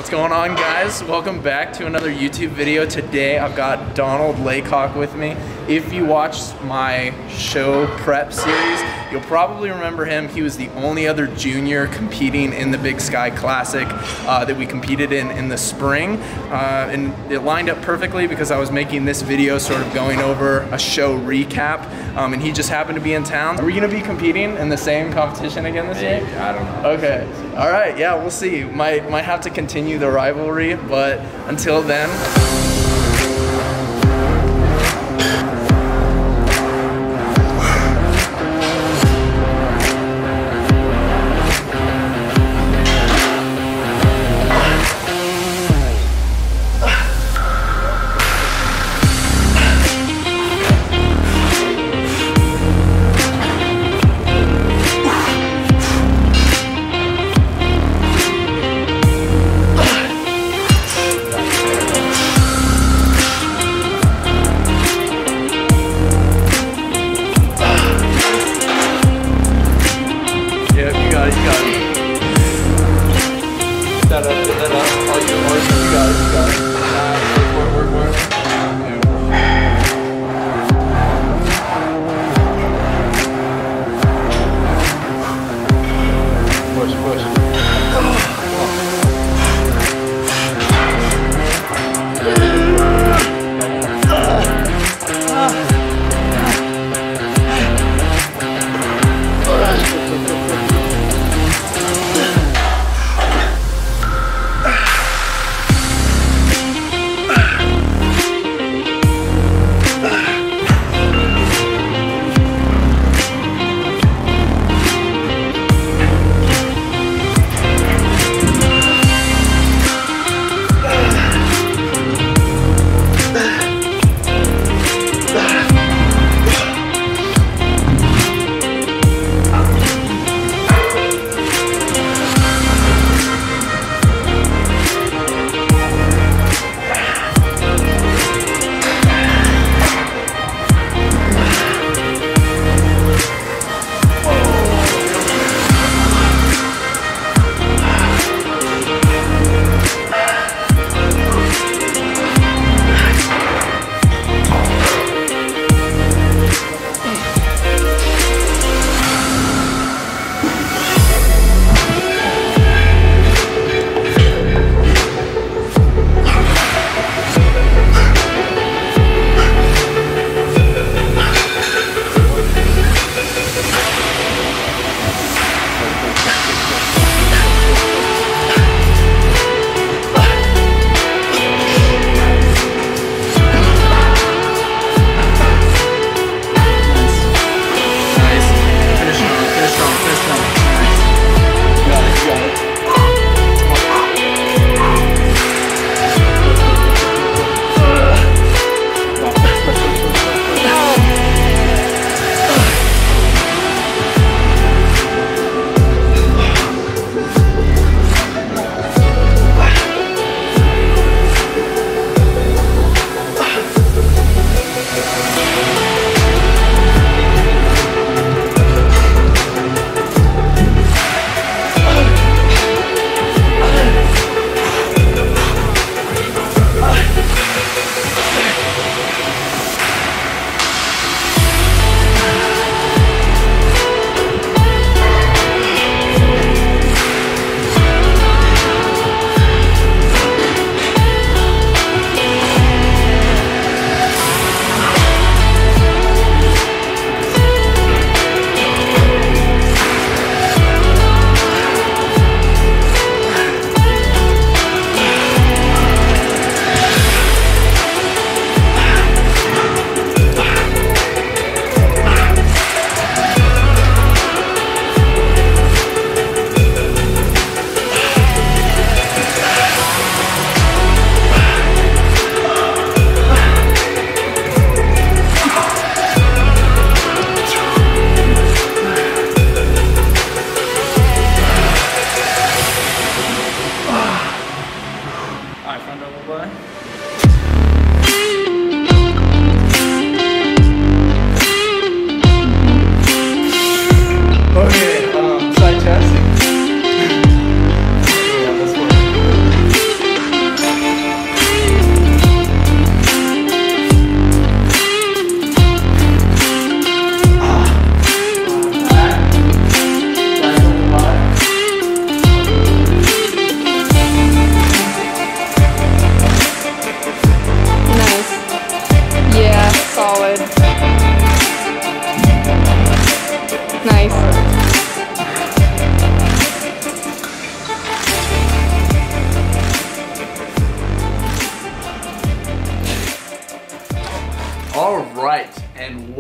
What's going on, guys? Welcome back to another YouTube video. Today I've got Donald Laycock with me. If you watched my show prep series, you'll probably remember him. He was the only other junior competing in the Big Sky Classic that we competed in the spring. And it lined up perfectly because I was making this video sort of going over a show recap, and he just happened to be in town. Are we gonna be competing in the same competition again this year? I don't know. Okay, all right, yeah, we'll see. Might have to continue the rivalry, but until then.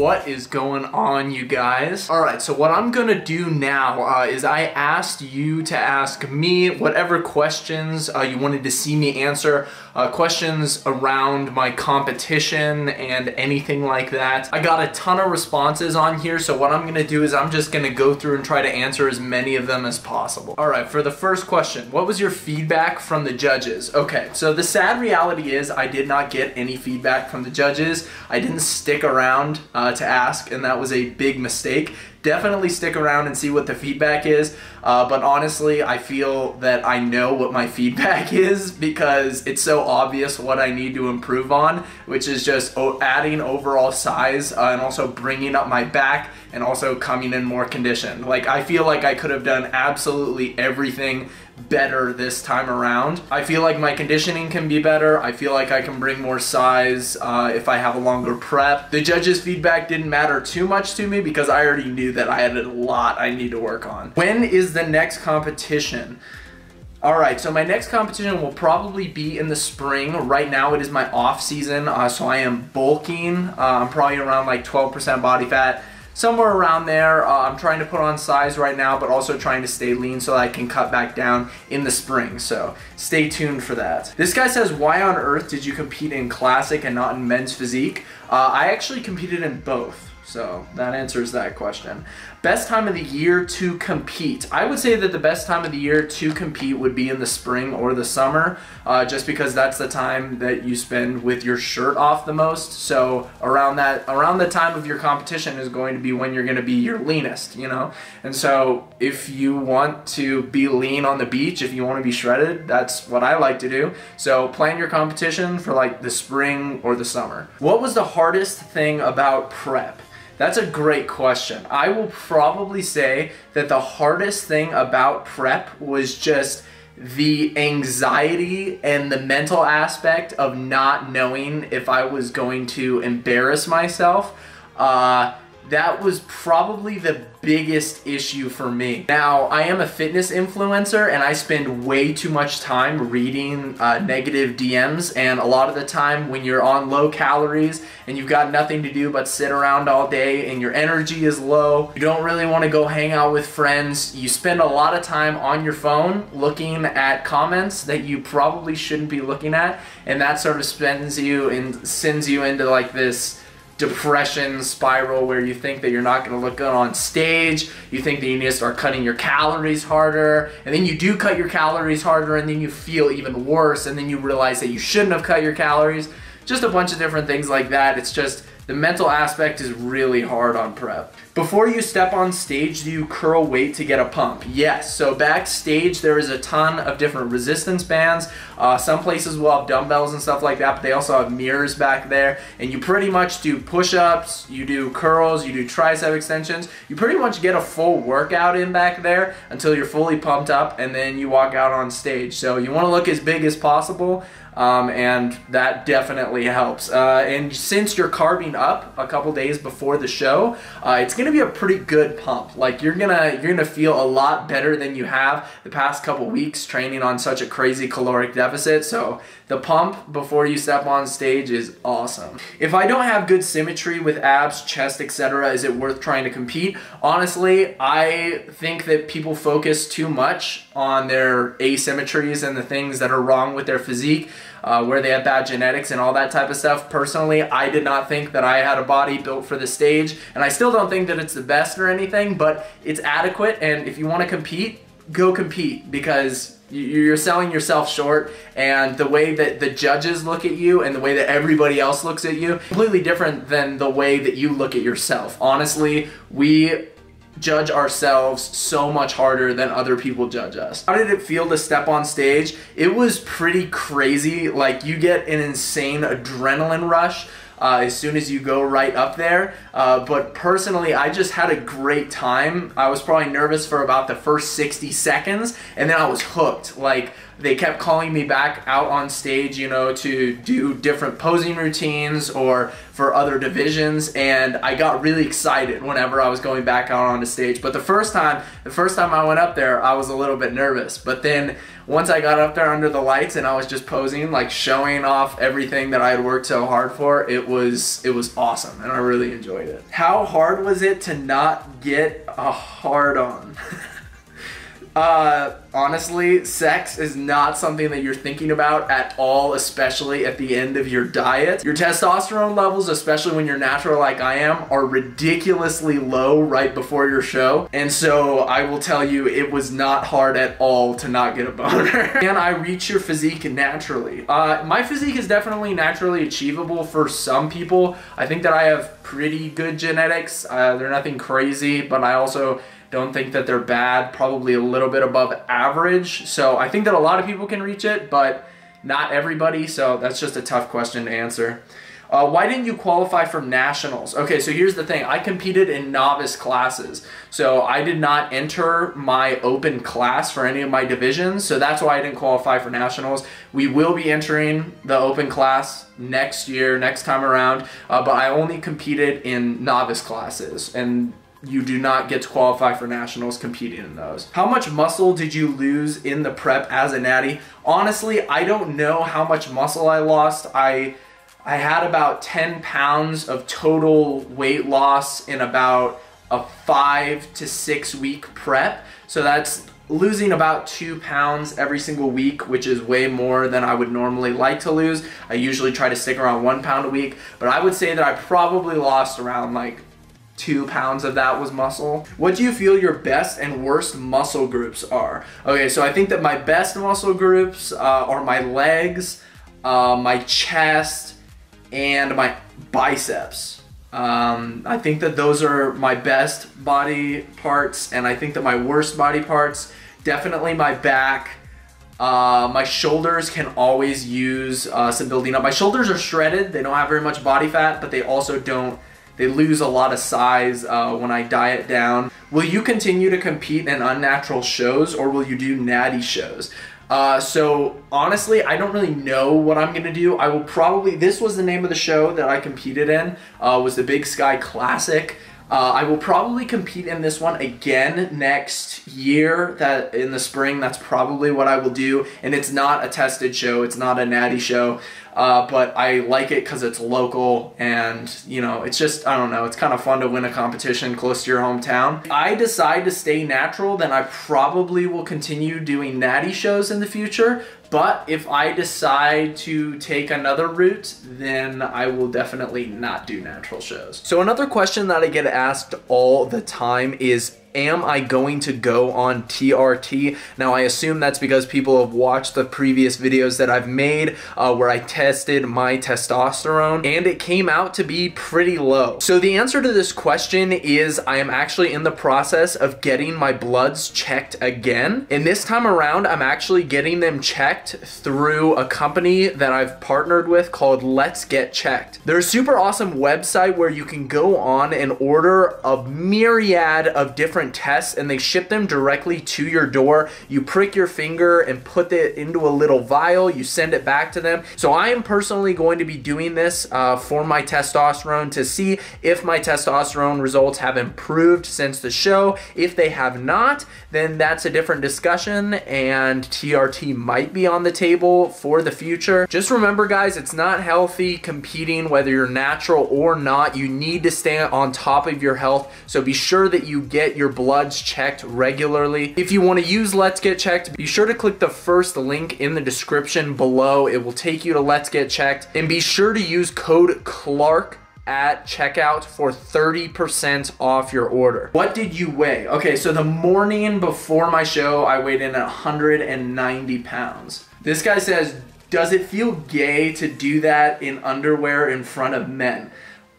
What is going on, you guys? All right, so what I'm gonna do now is I asked you to ask me whatever questions you wanted to see me answer, questions around my competition and anything like that. I got a ton of responses on here, so what I'm gonna do is I'm just gonna go through and try to answer as many of them as possible. All right, for the first question, what was your feedback from the judges? Okay, so the sad reality is I did not get any feedback from the judges. I didn't stick around to ask, and that was a big mistake. Definitely stick around and see what the feedback is, but honestly, I feel that I know what my feedback is because it's so obvious what I need to improve on, which is just adding overall size and also bringing up my back and also coming in more conditioned. Like, I feel like I could have done absolutely everything better this time around. I feel like my conditioning can be better. I feel like I can bring more size if I have a longer prep. The judges' feedback didn't matter too much to me because I already knew that I had a lot I need to work on. When is the next competition? All right, so my next competition will probably be in the spring. Right now it is my off season, so I am bulking. I'm probably around like 12% body fat. Somewhere around there. I'm trying to put on size right now, but also trying to stay lean so that I can cut back down in the spring. So stay tuned for that. This guy says, why on earth did you compete in classic and not in men's physique? I actually competed in both. So that answers that question. Best time of the year to compete. I would say that the best time of the year to compete would be in the spring or the summer, just because that's the time that you spend with your shirt off the most. So around the time of your competition is going to be when you're going to be your leanest, you know? And so if you want to be lean on the beach, if you want to be shredded, that's what I like to do. So plan your competition for like the spring or the summer. What was the hardest thing about prep? That's a great question. I will probably say that the hardest thing about prep was just the anxiety and the mental aspect of not knowing if I was going to embarrass myself. That was probably the biggest issue for me. Now, I am a fitness influencer and I spend way too much time reading negative DMs, and a lot of the time when you're on low calories and you've got nothing to do but sit around all day and your energy is low, you don't really want to go hang out with friends, you spend a lot of time on your phone looking at comments that you probably shouldn't be looking at, and that sort of sends you into like this depression spiral where you think that you're not going to look good on stage, you think that you need to start cutting your calories harder, and then you do cut your calories harder and then you feel even worse, and then you realize that you shouldn't have cut your calories. Just a bunch of different things like that. It's just the mental aspect is really hard on prep. Before you step on stage, do you curl weight to get a pump? Yes, so backstage there is a ton of different resistance bands. Some places will have dumbbells and stuff like that, but they also have mirrors back there, and you pretty much do push-ups, you do curls, you do tricep extensions. You pretty much get a full workout in back there until you're fully pumped up, and then you walk out on stage. So you want to look as big as possible, and that definitely helps. And since you're carving up a couple days before the show, it's gonna be a pretty good pump. Like you're gonna feel a lot better than you have the past couple weeks training on such a crazy caloric deficit. So the pump before you step on stage is awesome. If I don't have good symmetry with abs, chest, etc., is it worth trying to compete? Honestly, I think that people focus too much on their asymmetries and the things that are wrong with their physique, where they have bad genetics and all that type of stuff. Personally, I did not think that I had a body built for the stage, and I still don't think that it's the best or anything, but it's adequate, and if you want to compete, go compete, because you're selling yourself short, and the way that the judges look at you and the way that everybody else looks at you, completely different than the way that you look at yourself. Honestly, we judge ourselves so much harder than other people judge us. How did it feel to step on stage? It was pretty crazy. Like, you get an insane adrenaline rush as soon as you go right up there. But personally, I just had a great time. I was probably nervous for about the first 60 seconds, and then I was hooked. Like, they kept calling me back out on stage, you know, to do different posing routines or for other divisions, and I got really excited whenever I was going back out on the stage. But the first time I went up there, I was a little bit nervous. But then once I got up there under the lights and I was just posing, like showing off everything that I had worked so hard for, it was awesome, and I really enjoyed it. How hard was it to not get a hard on? Honestly, sex is not something that you're thinking about at all, especially at the end of your diet. Your testosterone levels, especially when you're natural like I am, are ridiculously low right before your show. And so I will tell you, it was not hard at all to not get a boner. Can I reach your physique naturally? My physique is definitely naturally achievable for some people. I think that I have pretty good genetics. They're nothing crazy, but I also don't think that they're bad, probably a little bit above average. So I think that a lot of people can reach it, but not everybody, so that's just a tough question to answer. Why didn't you qualify for nationals? Okay, so here's the thing. I competed in novice classes. So I did not enter my open class for any of my divisions, so that's why I didn't qualify for nationals. We will be entering the open class next year, next time around, but I only competed in novice classes, and you do not get to qualify for nationals competing in those. How much muscle did you lose in the prep as a natty? Honestly, I don't know how much muscle I lost. I had about 10 pounds of total weight loss in about a 5 to 6 week prep. So that's losing about 2 pounds every single week, which is way more than I would normally like to lose. I usually try to stick around 1 pound a week, but I would say that I probably lost around like 2 pounds of that was muscle. What do you feel your best and worst muscle groups are? Okay, so I think that my best muscle groups are my legs, my chest, and my biceps. I think that those are my best body parts, and I think that my worst body parts, definitely my back. My shoulders can always use some building up. My shoulders are shredded. They don't have very much body fat, but they also don't, they lose a lot of size when I diet down. Will you continue to compete in unnatural shows, or will you do natty shows? So honestly, I don't really know what I'm gonna do. I will probably, this was the name of the show that I competed in, was the Big Sky Classic. I will probably compete in this one again next year, that in the spring. That's probably what I will do. And it's not a tested show, it's not a natty show, but I like it because it's local, and you know, it's just, I don't know, it's kind of fun to win a competition close to your hometown. If I decide to stay natural, then I probably will continue doing natty shows in the future. But if I decide to take another route, then I will definitely not do natural shows. So another question that I get asked all the time is, am I going to go on TRT? Now I assume that's because people have watched the previous videos that I've made where I tested my testosterone, and it came out to be pretty low. So the answer to this question is, I am actually in the process of getting my bloods checked again. And this time around, I'm actually getting them checked through a company that I've partnered with called Let's Get Checked. They're a super awesome website where you can go on and order a myriad of different tests, and they ship them directly to your door. You prick your finger and put it into a little vial, you send it back to them. So I am personally going to be doing this for my testosterone to see if my testosterone results have improved since the show. If they have not, then that's a different discussion, and TRT might be on the table for the future. Just remember guys, it's not healthy competing whether you're natural or not. You need to stay on top of your health, so be sure that you get your bloods checked regularly. If you want to use Let's Get Checked, be sure to click the first link in the description below. It will take you to Let's Get Checked, and be sure to use code CLARK at checkout for 30% off your order. What did you weigh? Okay, so the morning before my show, I weighed in at 190 pounds. This guy says, does it feel gay to do that in underwear in front of men?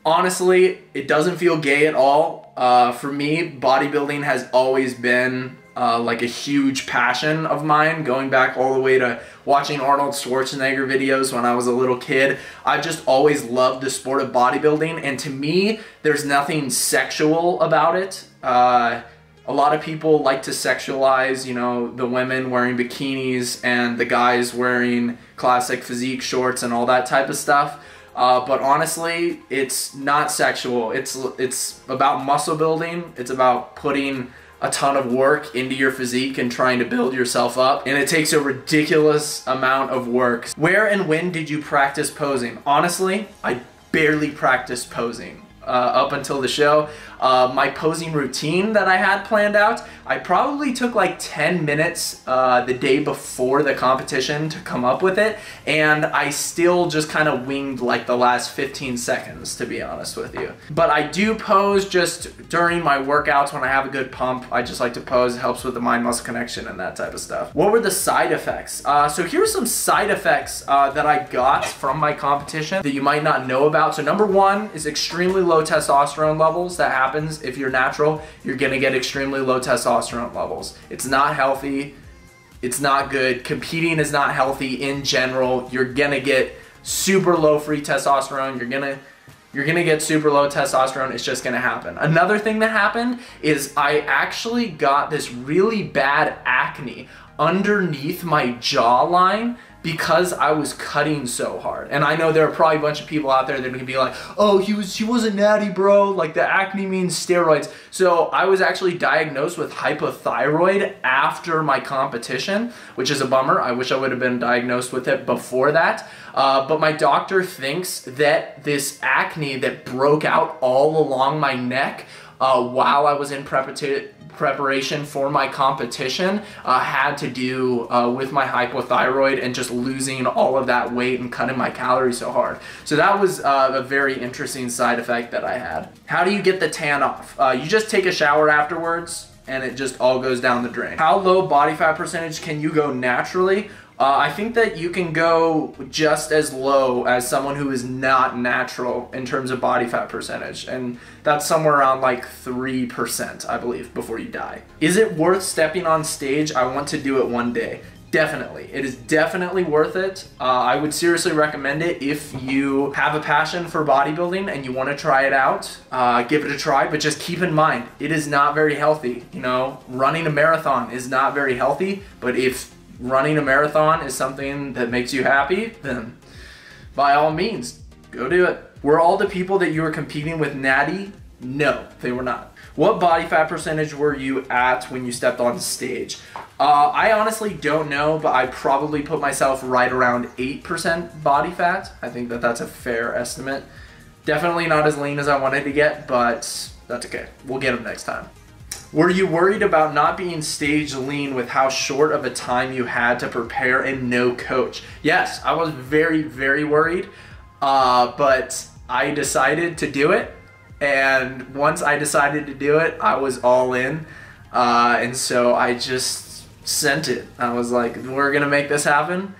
Honestly, it doesn't feel gay at all. For me, bodybuilding has always been like a huge passion of mine, going back all the way to watching Arnold Schwarzenegger videos when I was a little kid. I've just always loved the sport of bodybuilding, and to me, there's nothing sexual about it. A lot of people like to sexualize, you know, the women wearing bikinis and the guys wearing classic physique shorts and all that type of stuff. But honestly, it's not sexual. It's about muscle building. It's about putting a ton of work into your physique and trying to build yourself up, and it takes a ridiculous amount of work. Where and when did you practice posing? Honestly, I barely practiced posing up until the show. My posing routine that I had planned out, I probably took like 10 minutes the day before the competition to come up with it, and I still just kind of winged like the last 15 seconds, to be honest with you. But I do pose just during my workouts when I have a good pump. I just like to pose. It helps with the mind-muscle connection and that type of stuff. What were the side effects? So here's some side effects that I got from my competition that you might not know about. So number one is extremely low testosterone levels. That happens if you're natural. You're gonna get extremely low testosterone levels. It's not healthy. It's not good. Competing is not healthy in general. You're gonna get super low free testosterone. You're gonna get super low testosterone. It's just gonna happen. Another thing that happened is I actually got this really bad acne underneath my jawline because I was cutting so hard. And I know there are probably a bunch of people out there that can be like, oh, he wasn't natty, bro. Like, the acne means steroids. So I was actually diagnosed with hypothyroid after my competition, which is a bummer. I wish I would have been diagnosed with it before that. But my doctor thinks that this acne that broke out all along my neck while I was in preparation for my competition had to do with my hypothyroid and just losing all of that weight and cutting my calories so hard. So that was a very interesting side effect that I had. How do you get the tan off? You just take a shower afterwards and it just all goes down the drain. How low body fat percentage can you go naturally? I think that you can go just as low as someone who is not natural in terms of body fat percentage, and that's somewhere around like 3%, I believe, before you die. Is it worth stepping on stage? I want to do it one day. Definitely. It is definitely worth it. I would seriously recommend it if you have a passion for bodybuilding and you want to try it out. Give it a try, but just keep in mind, it is not very healthy. You know, running a marathon is not very healthy, but if running a marathon is something that makes you happy, then by all means, go do it. Were all the people that you were competing with natty? No, they were not. What body fat percentage were you at when you stepped on stage? I honestly don't know, but I probably put myself right around 8% body fat. I think that that's a fair estimate. Definitely not as lean as I wanted to get, but that's okay. We'll get them next time. Were you worried about not being stage lean with how short of a time you had to prepare and no coach? Yes, I was very, very worried, but I decided to do it. And once I decided to do it, I was all in. And so I just sent it. I was like, we're gonna make this happen.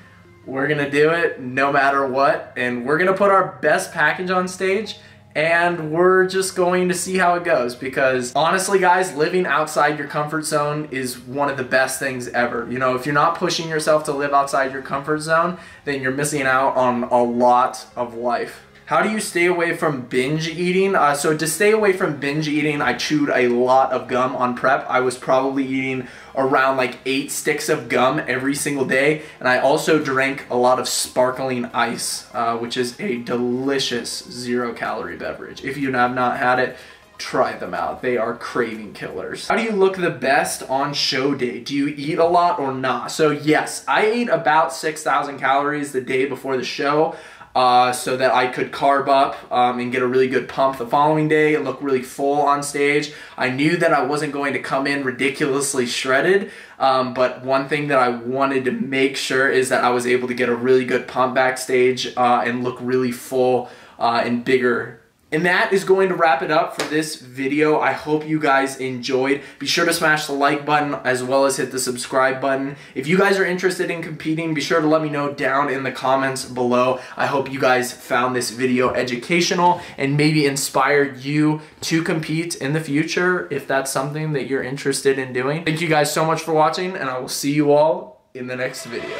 We're gonna do it no matter what. And we're gonna put our best package on stage. And we're just going to see how it goes, because honestly guys, living outside your comfort zone is one of the best things ever. You know, if you're not pushing yourself to live outside your comfort zone, then you're missing out on a lot of life. How do you stay away from binge eating? So to stay away from binge eating, I chewed a lot of gum on prep. I was probably eating around like 8 sticks of gum every single day. And I also drank a lot of sparkling ice, which is a delicious 0-calorie beverage. If you have not had it, try them out. They are craving killers. How do you look the best on show day? Do you eat a lot or not? So yes, I ate about 6,000 calories the day before the show. So that I could carb up and get a really good pump the following day and look really full on stage. I knew that I wasn't going to come in ridiculously shredded, but one thing that I wanted to make sure is that I was able to get a really good pump backstage and look really full and bigger. And that is going to wrap it up for this video. I hope you guys enjoyed. Be sure to smash the like button as well as hit the subscribe button. If you guys are interested in competing, be sure to let me know down in the comments below. I hope you guys found this video educational and maybe inspired you to compete in the future if that's something that you're interested in doing. Thank you guys so much for watching, and I will see you all in the next video.